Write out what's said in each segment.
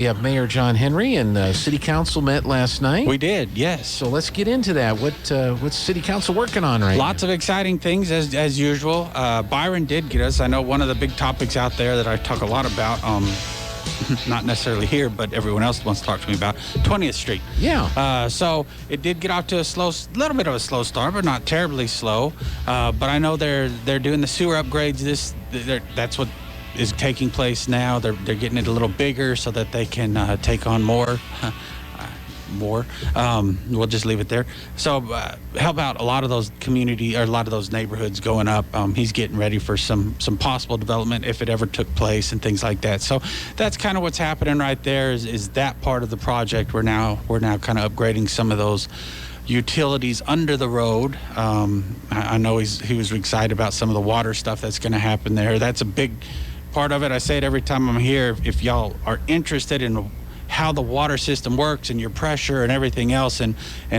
We have Mayor John Henry and City Council met last night. We did, yes. So let's get into that. What's City Council working on right now? Lots of exciting things as usual. Byron did get us. I know one of the big topics out there that I talk a lot about, not necessarily here, but everyone else wants to talk to me about, 20th Street. Yeah. So it did get off to a little bit of a slow start, but not terribly slow. But I know they're doing the sewer upgrades. That's what is taking place now. They're getting it a little bigger so that they can take on more. We'll just leave it there. So help out a lot of those a lot of those neighborhoods going up. He's getting ready for some possible development if it ever took place and things like that. So that's kind of what's happening right there is that part of the project. We're now kind of upgrading some of those utilities under the road. I know he was excited about some of the water stuff that's going to happen there. That's a big part of it. I say it every time I'm here. If y'all are interested in how the water system works and your pressure and everything else and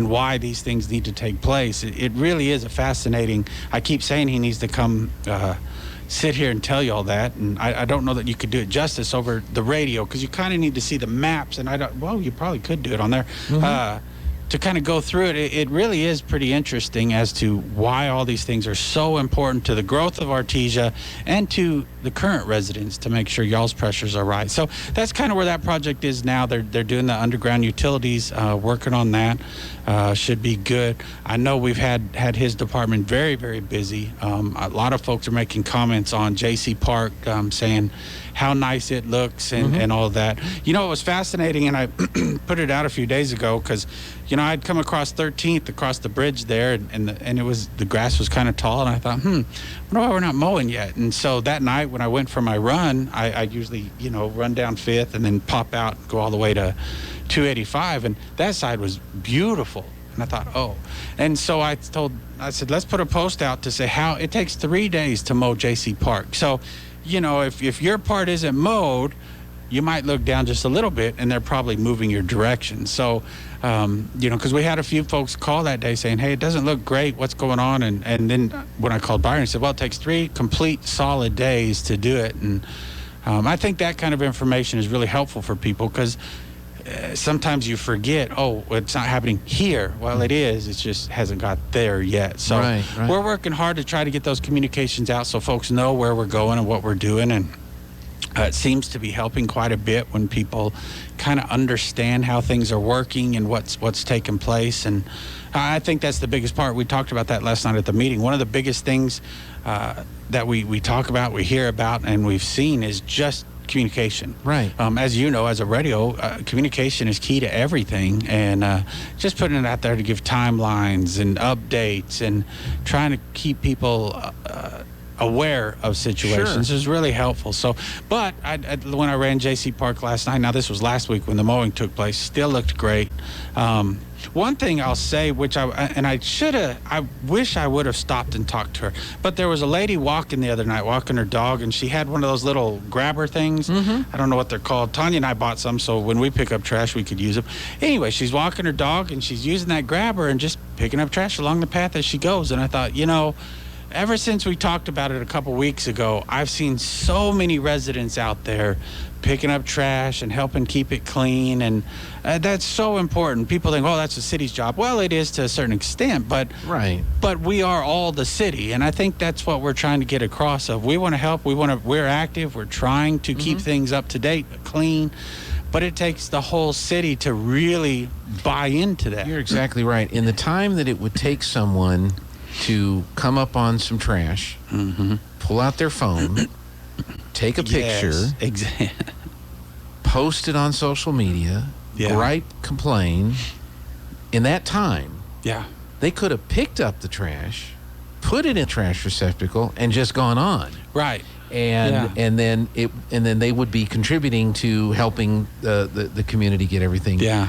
why these things need to take place, it really is a fascinating. I keep saying he needs to come sit here and tell you all that, and I don't know that you could do it justice over the radio because you kind of need to see the maps, and you probably could do it on there. Mm-hmm. To kind of go through it, it really is pretty interesting as to why all these things are so important to the growth of Artesia and to the current residents to make sure y'all's pressures are right. So that's kind of where that project is now. They're doing the underground utilities, working on that. Should be good. I know we've had his department very, very busy. A lot of folks are making comments on J.C. Park, saying how nice it looks and all of that. You know, it was fascinating, and I put it out a few days ago because, you know, I'd come across 13th across the bridge there, and the grass was kind of tall, and I thought, I wonder why we're not mowing yet. And so that night when I went for my run, I usually, run down 5th and then pop out and go all the way to 285, and that side was beautiful. And I thought, and so I said, let's put a post out to say how it takes 3 days to mow J.C. Park. So, if your part isn't mowed, you might look down just a little bit and they're probably moving your direction. So, because we had a few folks call that day saying, hey, it doesn't look great. What's going on? And then when I called Byron, he said, well, it takes 3 complete solid days to do it. And I think that kind of information is really helpful for people because sometimes you forget, it's not happening here. Well, it is. It just hasn't got there yet. So right. We're working hard to try to get those communications out so folks know where we're going and what we're doing. And it seems to be helping quite a bit when people kind of understand how things are working and what's taking place. And I think that's the biggest part. We talked about that last night at the meeting. One of the biggest things that we talk about, we hear about, and we've seen is just communication. Right. As you know, as a radio, communication is key to everything, and just putting it out there to give timelines and updates and trying to keep people aware of situations is really helpful. So, but when I ran J.C. Park last night, now this was last week when the mowing took place, still looked great. One thing I'll say, which I wish I would have stopped and talked to her, but there was a lady walking the other night, walking her dog, and she had one of those little grabber things. I don't know what they're called. Tanya and I bought some, so when we pick up trash, we could use them. Anyway, she's walking her dog, and she's using that grabber and just picking up trash along the path as she goes. And I thought, ever since we talked about it a couple weeks ago, I've seen so many residents out there picking up trash and helping keep it clean, and that's so important. People think, that's the city's job. Well, it is to a certain extent, but we are all the city, and I think that's what we're trying to get across. We want to help. We're active. We're trying to keep things up to date, clean. But it takes the whole city to really buy into that. You're exactly right. In the time that it would take someone to come up on some trash, pull out their phone, take a picture, post it on social media, gripe, complain. In that time, they could have picked up the trash, put it in a trash receptacle, and just gone on. Right. And then they would be contributing to helping the community get everything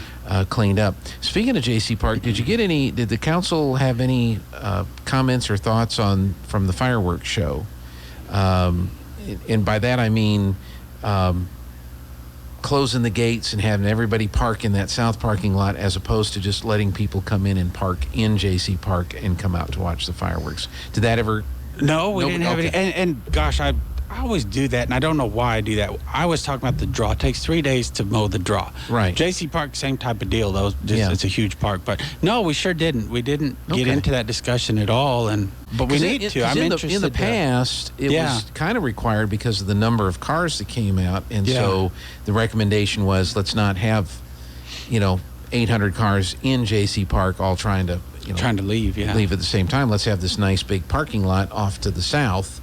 cleaned up. Speaking of J.C. Park, did the council have any comments or thoughts from the fireworks show? And by that I mean closing the gates and having everybody park in that south parking lot as opposed to just letting people come in and park in J.C. Park and come out to watch the fireworks. Did that ever? No, we didn't have any. And gosh, I always do that, and I don't know why I do that. I was talking about the draw. It takes 3 days to mow the draw. Right. J.C. Park, same type of deal, though. It's a huge park. But no, we sure didn't. We didn't get into that discussion at all. But we need to. I'm interested. In the past, it was kind of required because of the number of cars that came out. And so the recommendation was, let's not have, 800 cars in J.C. Park all trying to leave at the same time. Let's have this nice big parking lot off to the south,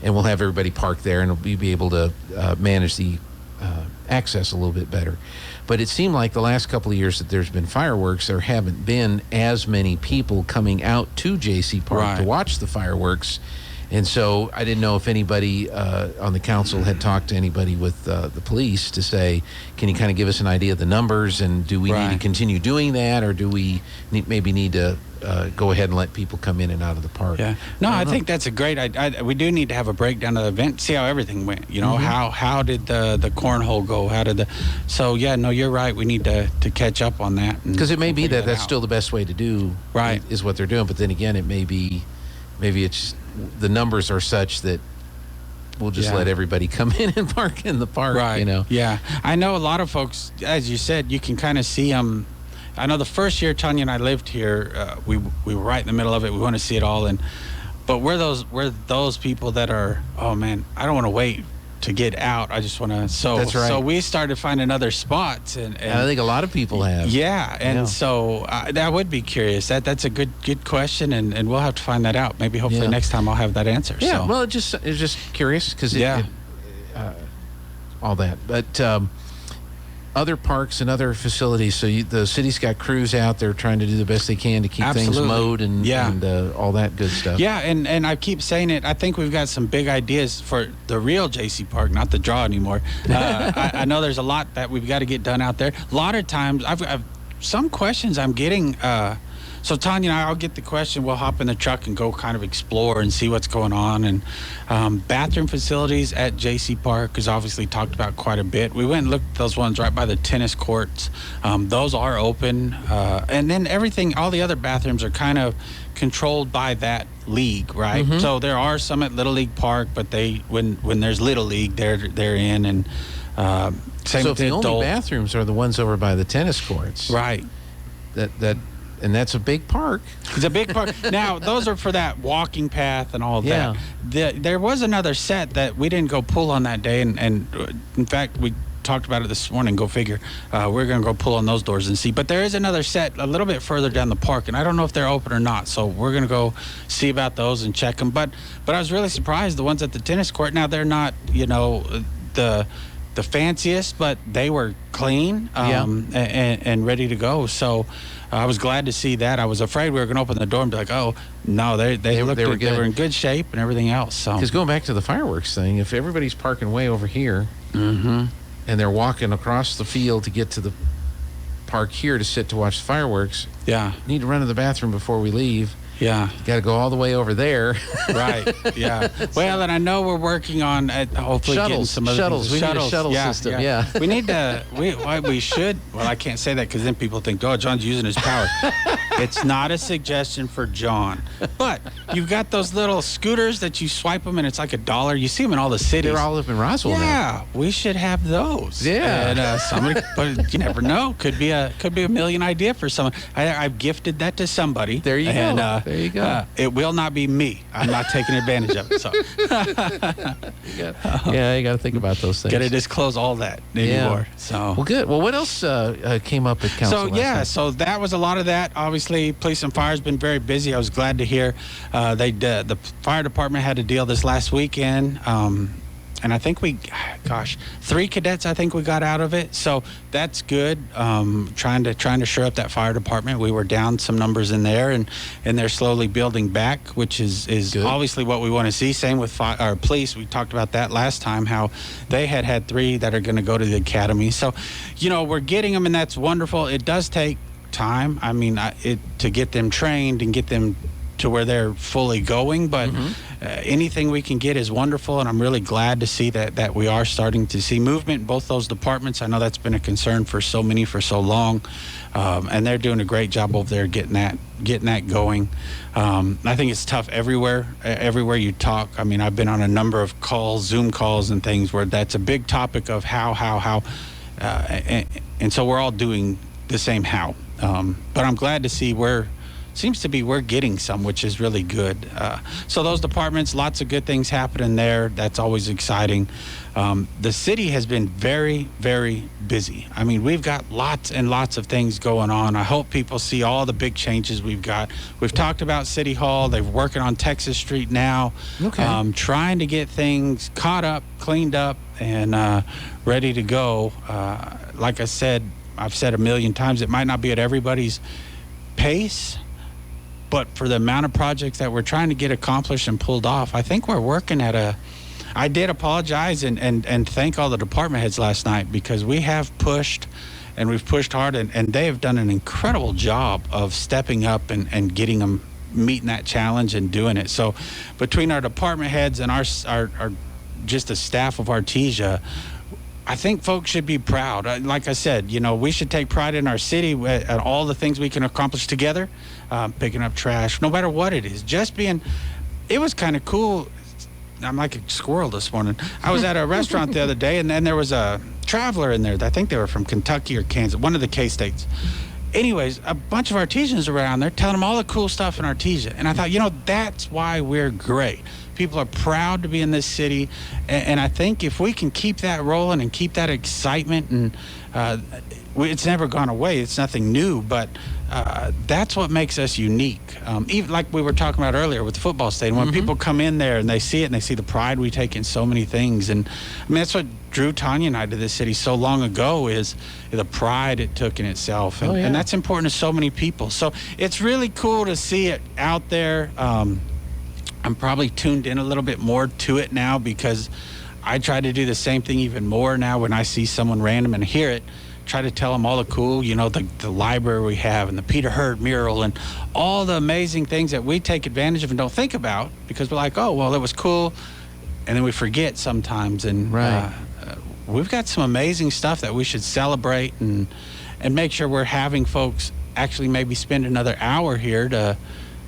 and we'll have everybody park there, and we'll be able to manage the access a little bit better. But it seemed like the last couple of years that there's been fireworks, there haven't been as many people coming out to J.C. Park to watch the fireworks. And so I didn't know if anybody on the council had talked to anybody with the police to say, can you kind of give us an idea of the numbers, and do we need to continue doing that, or do we maybe need to go ahead and let people come in and out of the park? Yeah. No, I think that's a great idea. We do need to have a breakdown of the event, see how everything went. How did the cornhole go? So, you're right. We need to catch up on that. Because it may be that's still the best way to do is what they're doing. But then again, it may be, maybe it's the numbers are such that we'll just let everybody come in and park in the park, Yeah. I know a lot of folks, as you said, you can kind of see them. I know the first year Tanya and I lived here, we were right in the middle of it. We want to see it all. But we're those people that are, oh man, I don't want to wait to get out. I just want to. That's right. So we started finding other spots, and I think a lot of people have. Yeah, and so that would be curious. That's a good question, and we'll have to find that out. Maybe hopefully next time I'll have that answer. Yeah. So. Well, it's just curious because all that, but. Other parks and other facilities. So the city's got crews out there trying to do the best they can to keep things mowed and all that good stuff. Yeah, and I keep saying it. I think we've got some big ideas for the real J.C. Park, not the draw anymore. I know there's a lot that we've got to get done out there. A lot of times, I've some questions I'm getting. So Tanya and I'll get the question. We'll hop in the truck and go kind of explore and see what's going on. And bathroom facilities at J.C. Park is obviously talked about quite a bit. We went and looked at those ones right by the tennis courts. Those are open. And then all the other bathrooms are kind of controlled by that league, right? Mm-hmm. So there are some at Little League Park, but when there's Little League, they're in. And same so with the only bathrooms are the ones over by the tennis courts, right? And that's a big park. It's a big park. Now, those are for that walking path and all of that. There was another set that we didn't go pull on that day. And in fact, we talked about it this morning. Go figure. We're going to go pull on those doors and see. But there is another set a little bit further down the park. And I don't know if they're open or not. So we're going to go see about those and check them. But I was really surprised. The ones at the tennis court, now they're not, the fanciest, but they were clean and ready to go. So I was glad to see that. I was afraid we were going to open the door and be like, oh, no, they were in good shape and everything else. So because going back to the fireworks thing, if everybody's parking way over here and they're walking across the field to get to the park here to sit to watch the fireworks, need to run to the bathroom before we leave. Yeah. You got to go all the way over there. Right. Yeah. Well, and I know we're working on hopefully getting some other shuttles. Things. We need a shuttle system. Yeah. We need to. We should. Well, I can't say that because then people think, oh, John's using his power. It's not a suggestion for John. But you've got those little scooters that you swipe them and it's like $1. You see them in all the cities. They're all up in Roswell now. Yeah. We should have those. Yeah. And somebody, but you never know. Could be a million idea for someone. I've gifted that to somebody. There you go. There you go. It will not be me. I'm not taking advantage of it. So. You got to think about those things. Got to disclose all that anymore. So. Well, good. Well, what else came up at council? So that was a lot of that. Obviously, police and fire has been very busy. I was glad to hear the fire department had a deal this last weekend. And I think 3 cadets I think we got out of it. So that's good. Trying to shore up that fire department. We were down some numbers in there, and they're slowly building back, which is obviously what we want to see. Same with our police. We talked about that last time, how they had 3 that are going to go to the academy. So, we're getting them, and that's wonderful. It does take time. I mean, to get them trained and get them to where they're fully going, but anything we can get is wonderful, and I'm really glad to see that we are starting to see movement in both those departments. I know that's been a concern for so many for so long, and they're doing a great job over there getting that going. I think it's tough everywhere you talk. I mean, I've been on a number of calls, Zoom calls and things where that's a big topic of how, and so we're all doing the same how. But I'm glad to see we're getting some, which is really good. So those departments, lots of good things happening there. That's always exciting. The city has been very, very busy. I mean, we've got lots and lots of things going on. I hope people see all the big changes we've got. We've talked about City Hall. They're working on Texas Street now, trying to get things caught up, cleaned up, and ready to go. Like I've said a million times, it might not be at everybody's pace, but for the amount of projects that we're trying to get accomplished and pulled off, I think we're working at I did apologize and thank all the department heads last night, because we have pushed and we've pushed hard, and they have done an incredible job of stepping up and getting them, meeting that challenge and doing it. So between our department heads and our just the staff of Artesia, I think folks should be proud. Like I said, we should take pride in our city and all the things we can accomplish together, picking up trash, no matter what it is. It was kind of cool. I'm like a squirrel this morning. I was at a restaurant the other day, and then there was a traveler in there. I think they were from Kentucky or Kansas, one of the K-states. Anyways, a bunch of Artesians around there telling them all the cool stuff in Artesia. And I thought, that's why we're great. People are proud to be in this city, and I think if we can keep that rolling and keep that excitement, and it's never gone away, it's nothing new, but that's what makes us unique. Even like we were talking about earlier with the football stadium, when people come in there and they see it and they see the pride we take in so many things, and I mean, that's what drew Tanya and I to this city so long ago, is the pride it took in itself, and that's important to so many people. So it's really cool to see it out there. I'm probably tuned in a little bit more to it now, because I try to do the same thing even more now when I see someone random and hear it. Try to tell them all the cool, the library we have, and the Peter Hurd mural, and all the amazing things that we take advantage of and don't think about, because we're like, oh, well, that was cool, and then we forget sometimes. And we've got some amazing stuff that we should celebrate and make sure we're having folks actually maybe spend another hour here to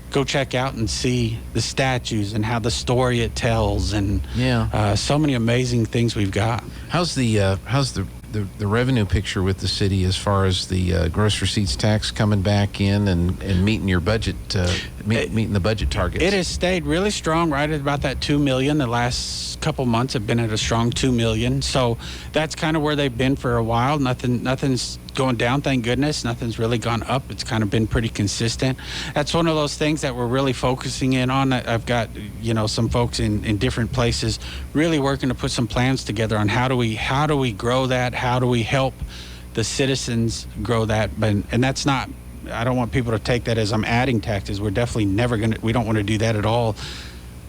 go check out and see the statues and how the story it tells, and so many amazing things we've got. How's the revenue picture with the city as far as the gross receipts tax coming back in and meeting your budget, meeting the budget targets? It has stayed really strong, right at about that $2 million. The last couple months have been at a strong $2 million. So that's kind of where they've been for a while. Nothing's going down, thank goodness. Nothing's really gone up. It's kind of been pretty consistent. That's one of those things that we're really focusing in on. I've got some folks in different places really working to put some plans together on how do we grow that, how do we help the citizens grow that. And that's not, I don't want people to take that as I'm adding taxes. We're definitely we don't want to do that at all.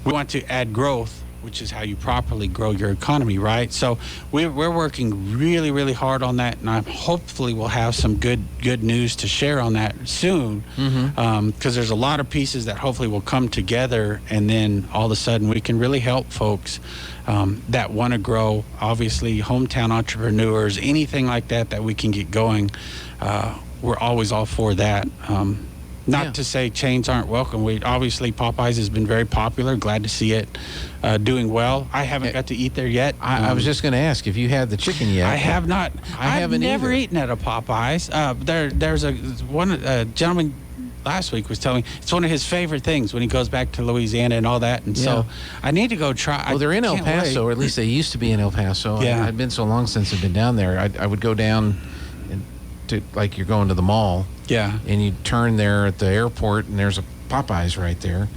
We want to add growth, which is how you properly grow your economy, right? So we're working really, really hard on that, and hopefully we'll have some good news to share on that soon, because there's a lot of pieces that hopefully will come together, and then all of a sudden we can really help folks that want to grow. Obviously, hometown entrepreneurs, anything like that we can get going. We're always all for that. Not to say chains aren't welcome. Obviously Popeyes has been very popular. Glad to see it doing well. I haven't got to eat there yet. I was just going to ask if you had the chicken yet. I have not. I've never eaten at a Popeyes. There's a gentleman last week was telling me it's one of his favorite things when he goes back to Louisiana and all that. And so I need to go try. Well, they're in El Paso, or at least they used to be in El Paso. Yeah. I've been so long since I've been down there. I would go down to, like, you're going to the mall. Yeah. And you turn there at the airport, and there's a Popeyes right there.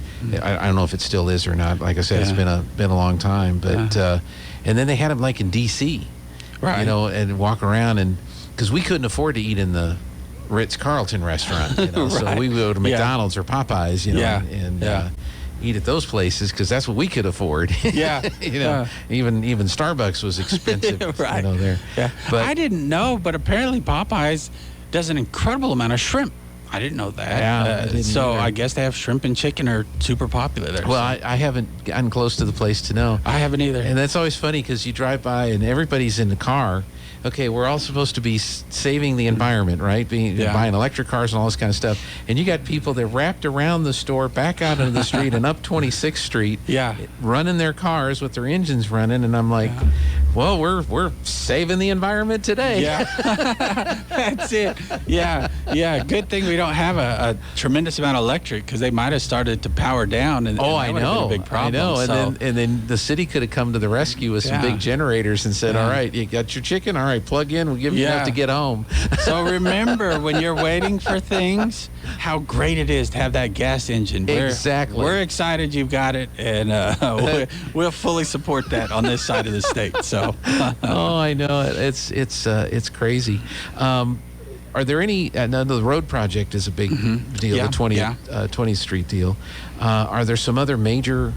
I don't know if it still is or not. Like I said, it's been a long time. But and then they had them like in D.C. Right. And walk around, and because we couldn't afford to eat in the Ritz-Carlton restaurant, Right. So we would go to McDonald's or Popeyes, and eat at those places because that's what we could afford. Yeah. Even Starbucks was expensive. Right. There. Yeah. But I didn't know, but apparently Popeyes does an incredible amount of shrimp I didn't know that. Yeah, I didn't so either. I guess they have shrimp and chicken are super popular there. Well, I haven't gotten close to the place to know. I haven't either. And that's always funny because you drive by and everybody's in the car. Okay, we're all supposed to be saving the environment, right? Buying electric cars and all this kind of stuff. And you got people that wrapped around the store, back out into the street and up 26th Street, running their cars with their engines running. And I'm like, well, we're saving the environment today. Yeah, that's it. Yeah. Good thing we don't have a tremendous amount of electric because they might have started to power down. And I that know. Been a big problem. I know. So. And then the city could have come to the rescue with some big generators and said, all right, you got your chicken? All right, plug in. We'll give you enough to get home. So remember, when you're waiting for things, how great it is to have that gas engine. Exactly. We're excited you've got it, and we'll fully support that on this side of the state. So. I know it's crazy. Are there any? Now the road project is a big deal. The 20th Street deal. Are there some other major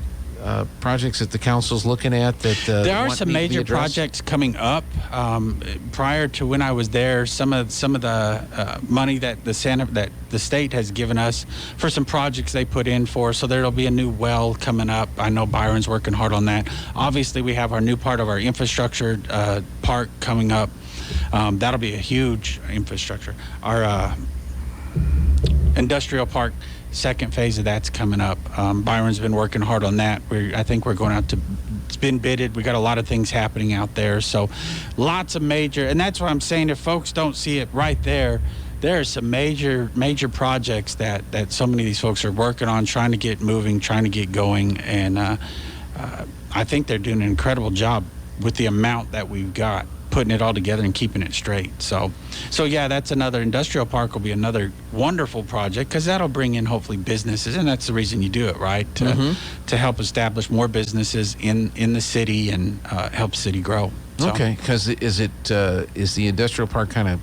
projects that the council's looking at that there are some major projects coming up? Prior to when I was there, some of the money that the state has given us for some projects they put in for. So there'll be a new well coming up. I know Byron's working hard on that. Obviously, we have our new part of our infrastructure park coming up. That'll be a huge infrastructure. Our industrial park, second phase of that's coming up. Byron's been working hard on that. I think we're going out to, it's been bidded. We got a lot of things happening out there. So lots of major, and that's what I'm saying. If folks don't see it right there, there are some major projects that so many of these folks are working on, trying to get moving, trying to get going. And I think they're doing an incredible job with the amount that we've got, putting it all together and keeping it straight. So yeah, that's another industrial park will be another wonderful project because that'll bring in hopefully businesses, and that's the reason you do it, right? To help establish more businesses in the city and help city grow. So. Okay, because is the industrial park kind of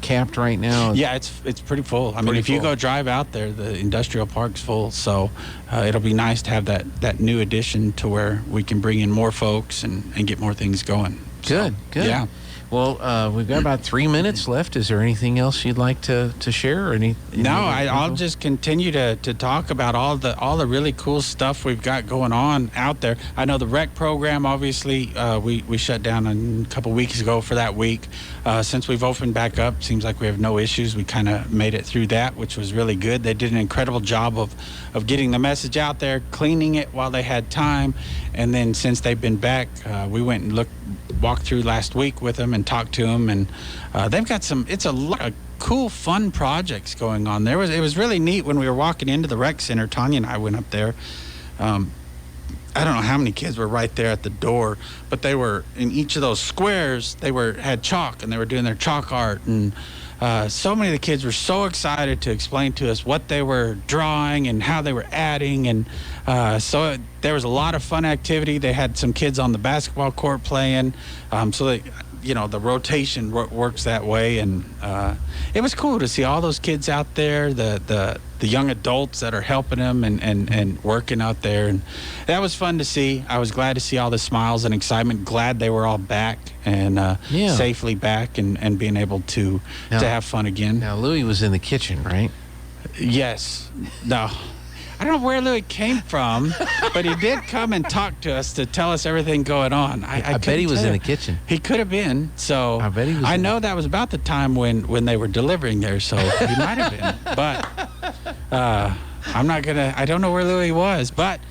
capped right now? Yeah, it's pretty full. I mean, if you go drive out there, the industrial park's full. So it'll be nice to have that new addition to where we can bring in more folks and get more things going. Good. Yeah. Well, we've got about 3 minutes left. Is there anything else you'd like to share? Or I'll just continue to talk about all the really cool stuff we've got going on out there. I know the rec program, obviously, we shut down a couple weeks ago for that week. Since we've opened back up, seems like we have no issues. We kind of made it through that, which was really good. They did an incredible job of getting the message out there, cleaning it while they had time. And then since they've been back, we went and walked through last week with them and talked to them, and they've got it's a lot of cool, fun projects going on there. It was really neat when we were walking into the rec center. Tanya and I went up there. I don't know how many kids were right there at the door, but they were in each of those squares. They had chalk, and they were doing their chalk art, and so many of the kids were so excited to explain to us what they were drawing and how they were adding, and so there was a lot of fun activity. They had some kids on the basketball court playing, so the rotation works that way, and it was cool to see all those kids out there, the young adults that are helping them and working out there, and that was fun to see. I was glad to see all the smiles and excitement, glad they were all back and safely back and being able to have fun again. Now, Louis was in the kitchen, right? Yes. No. I don't know where Louis came from, but he did come and talk to us to tell us everything going on. I bet he was in the kitchen. He could have been. So I bet he was. I know that was about the time when they were delivering there, so he might have been. But I don't know where Louis was, but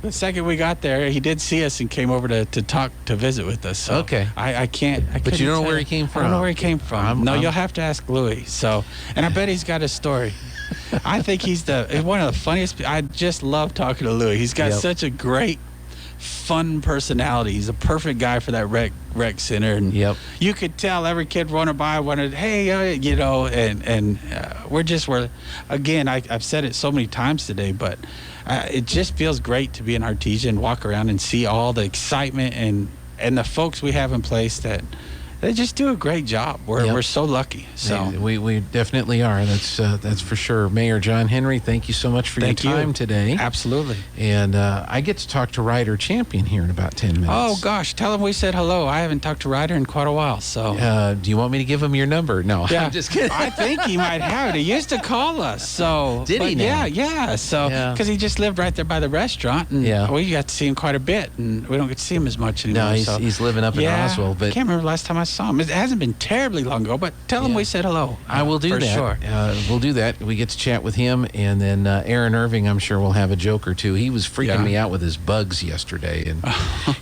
the second we got there, he did see us and came over to visit with us. So okay. I can't. But you don't know where he came from? I don't know where he came from. You'll have to ask Louis. So, and I bet he's got a story. I think he's one of the funniest. I just love talking to Louis. He's got such a great, fun personality. He's a perfect guy for that rec center. And you could tell every kid running by wanted, hey, and we're again, I've said it so many times today, but it just feels great to be in Artesia and walk around and see all the excitement and the folks we have in place that They just do a great job. We're so lucky. So we definitely are. That's for sure. Mayor John Henry, thank you so much for your time today. Absolutely. And I get to talk to Ryder Champion here in about 10 minutes. Oh gosh, tell him we said hello. I haven't talked to Ryder in quite a while. So do you want me to give him your number? No, yeah. I'm just kidding. I think he might have it. He used to call us. So did he now? Yeah. So because he just lived right there by the restaurant, and we got to see him quite a bit, and we don't get to see him as much anymore. No, he's living up in Roswell. But I can't remember the last time I saw him. It hasn't been terribly long ago, but tell him we said hello. I will do for that. Sure. We'll do that. We get to chat with him, and then Aaron Irving, I'm sure, will have a joke or two. He was freaking me out with his bugs yesterday, and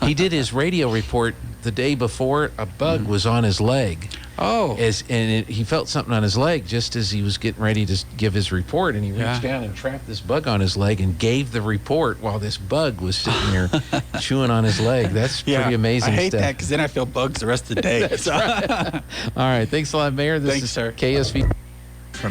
he did his radio report the day before. A bug was on his leg. Oh. He felt something on his leg just as he was getting ready to give his report, and he reached down and trapped this bug on his leg and gave the report while this bug was sitting there chewing on his leg. That's pretty amazing stuff. I hate that because then I feel bugs the rest of the day. That's right. All right. Thanks a lot, Mayor. This is sir. KSV.